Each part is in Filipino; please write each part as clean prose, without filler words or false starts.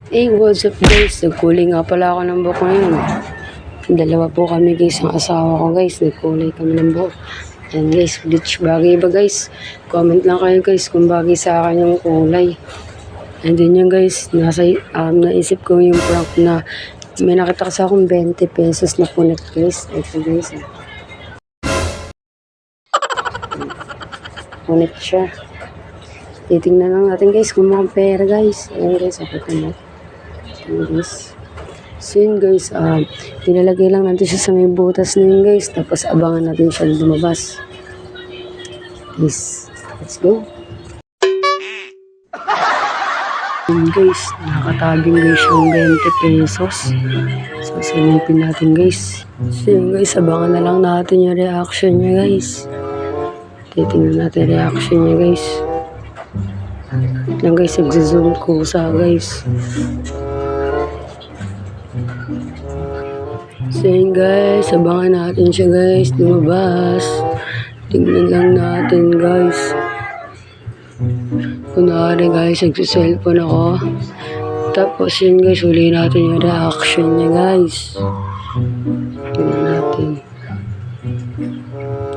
Hey, what's up guys? Nagkulay nga pala ako ng buhok ngayon. Dalawa po kami guys, ang asawa ko guys. Nagkulay kami ng buhok. And guys, bleach bagay ba guys? Comment lang kayo guys kung bagay sa akin yung kulay. And then yun guys, naisip ko yung prank na may nakita kasi akong 20 pesos na punit guys. Ito guys. Punit siya. Titingnan lang natin guys kung mukhang pera guys. Ayan guys, ako ito guys. So yun guys, pinalagay lang natin siya sa may butas na yun guys. Tapos abangan natin siya lumabas. Guys, let's go. Yun guys, nakatabing guys yung 20 pesos. So silipin natin guys. So yun guys, abangan na lang natin yung reaction niya guys. Titingnan natin reaction niya guys. Lang guys, nagzo-zoom ko sa guys. So yun guys, abangan natin siya guys, lumabas. Tingnan lang natin guys. Kunwari guys, nagsiselfone ako. Tapos yun guys, huli natin yung reaction niya guys. Tingnan natin.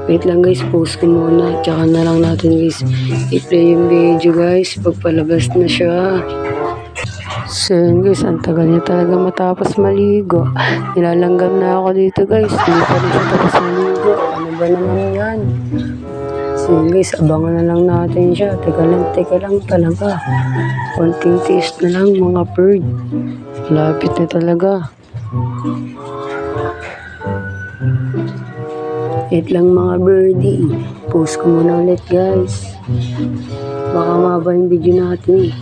Wait lang guys, post ko muna. Tsaka na lang natin guys, i-play yung video guys, pagpalabas na siya. So yun guys, ang tagal niya talaga matapos maligo. Nilalanggam na ako dito guys. Hindi pa rin siya tapos maligo. Ano ba naman yan? So yun guys, abangan na lang natin siya. Teka lang talaga. Konting taste na lang mga bird. Lapit na talaga. Wait lang mga birdie. Post ko muna ulit guys. Baka maba yung video natin eh.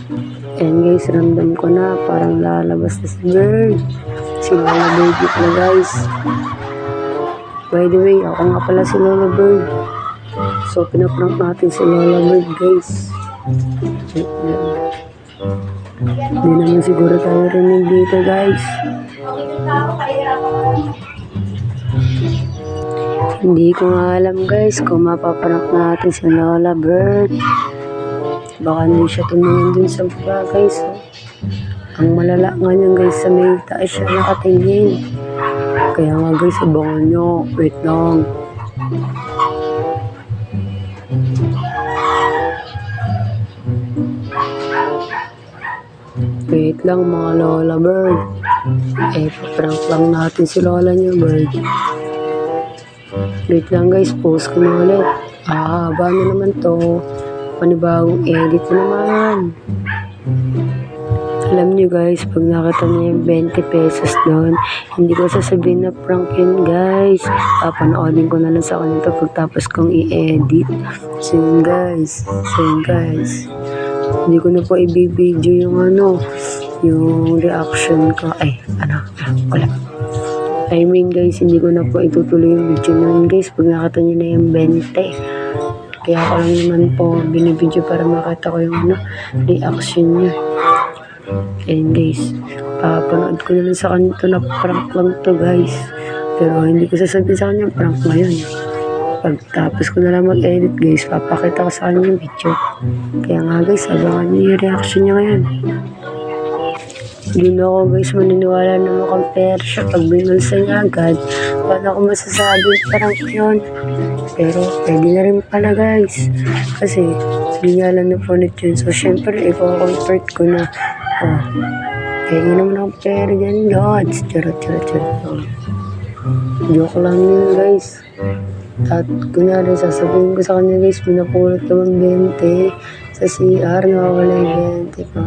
And guys, ramdam ko na parang lalabas na si Bird. Si Lola Bird na guys. By the way, ako nga pala si Lola Bird. So, pinaprank natin si Lola Bird guys. Hindi naman siguro tayo rinig dito guys. Hindi ko nga alam guys kung mapaprank natin si Lola Bird. Baka hindi siya tumingin dun sa mukha guys. Ang malala nga niyan guys, sa may taas siya nakatingin. Kaya nga guys, abangan nyo. Wait lang. Wait lang mga Lola Bird. Paprank lang natin si Lola niya Bird. Wait lang guys, post ko na ulit. Haba na naman to. Panibagong edit na naman. Alam nyo guys, pag nakita niya yung 20 pesos doon, hindi ko sasabihin na prank yun guys. Papanoodin ko na lang sa kanito pagtapos kong i-edit. So yun guys. Hindi ko na po i-video yung yung reaction ko. Wala. I mean guys, hindi ko na po itutuloy yung video na yun guys pag nakita niyo na yung 20. Kaya ako lang naman po binibidyo para makita ko yung reaction niya. And guys, papanood ko na lang sa kanya ito na prank lang to guys. Pero hindi ko sasabihin sa kanya prank ngayon. Pagtapos ko na lang mag-edit guys, papakita ko sa kanya yung video. Kaya nga guys, abangan niyo yung reaction niya ngayon. Hindi na ako guys maniniwala na makampare siya pag binulsa niya agad. Paano ako masasabi prank yun? Pero pwede na rin pala guys. Kasi hindi nga lang napunit yun. So syempre i-convert ko na. Kaya naman akong pera dyan guys. Charot. Joke lang yun guys. At kunyari sasabihin ko sa kanya guys, pinapulot naman 20 sa CR, nakawala yung 20 pa.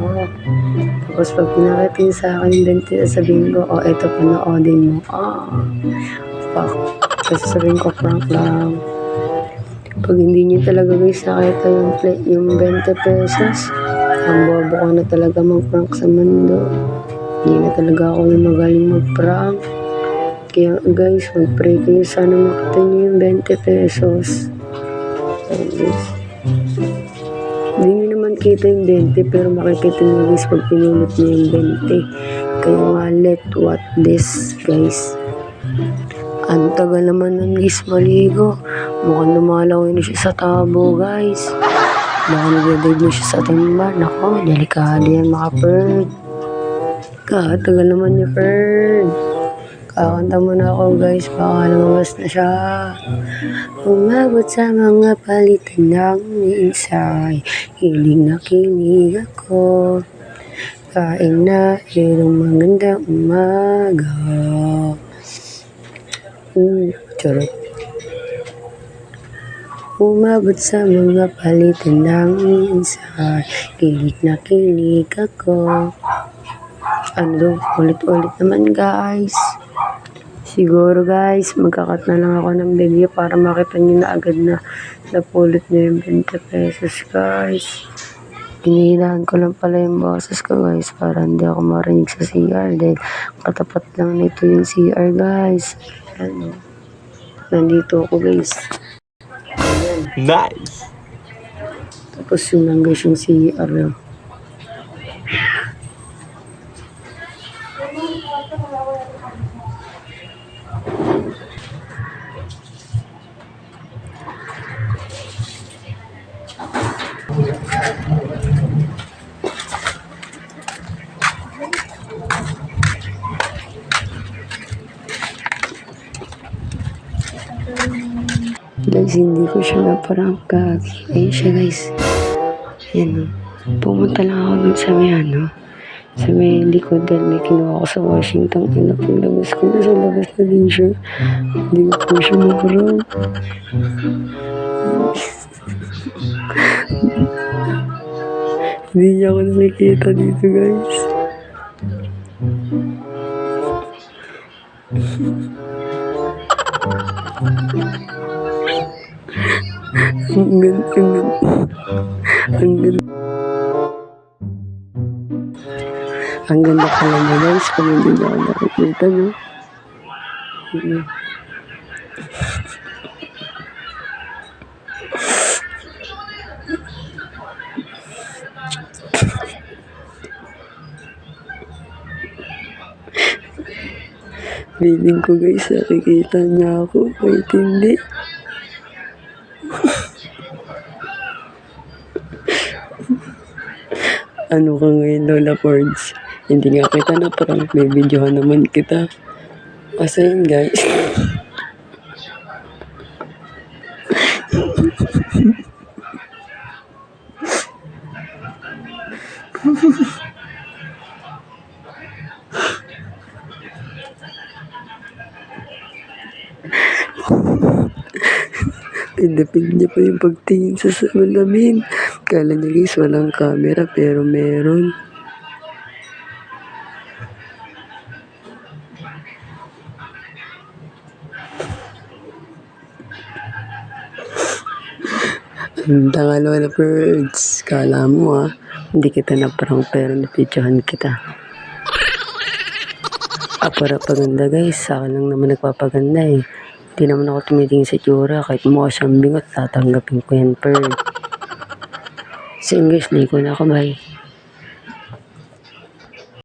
Tapos pag pinakita niya sa akin yung 20, sasabihin ko, eto panoodin mo. Fuck. Sasabihin ko prank lang. Pag hindi niyo talaga guys nakita yung 20 pesos, ang bobo ko na talaga mag-prank sa mundo. Hindi na talaga ako yung magaling mag-prank. Kaya guys, mag-pray kayo sana makita niyo yung 20 pesos. So guys, hindi niyo naman kita yung 20 pero makikita niyo guys pag pinulot niyo yung 20. Kaya nga, let what this guys. Ang tagal naman nun guys maligo. Mukhang lumalawin na siya sa tabo guys. Baka nagdadive na siya sa timba. Nako, delikado yan mga bird. Katagal naman niya, Fern. Kakanta mo na ako, guys. Baka lumabas na siya. Umabot sa mga palitan ng minsay. Kilig na kilig ako. Kain na irong magandang umaga. Charot. Umabot sa mga palitan ng minsay. Kilig na kilig ako. Ano, ulit-ulit naman, guys. Siguro, guys, magkakat na lang ako ng video para makita nyo na agad na napulot nyo yung 20 pesos, guys. Hinihilahan ko lang pala yung boses ko, guys, para hindi ako marinig sa CR dahil katapat lang nito yung CR, guys. Ayan, nandito ako, guys. Ayan. Nice! Tapos yun lang, guys, yung CR. Guys, hindi ko siya naparangka. Ayun siya, guys. Ayan, pumunta lang ako dun sa may sa may likod dahil may kinuha ko sa Washington. Paglabas ko na sa labas na din siya. Hindi ko po siya maparang. Hindi niya ako nakikita dito, guys. Ang ganda pala mo, guys, kung hindi niya ako nakikita, no? Feeling ko, guys, nakikita niya ako. Wait, hindi. Ano ka ngayon, Lola Fords? Hindi nga kita na parang may videohan naman kita. Kasi yun, guys. Pindapin niya pa yung pagtingin sa salamin. Kala niya, guys, walang camera pero meron. Ang tanga, Lola Birds. Kala mo, hindi kita naparang pero napidyohan kita. Para paganda, guys. Sa akin lang naman nagpapaganda eh. Hindi naman ako tumitingin sa tsura. Kahit mukha siyang bingot, tatanggapin ko yan, Pearl. So, guys, ligo na ako, bye.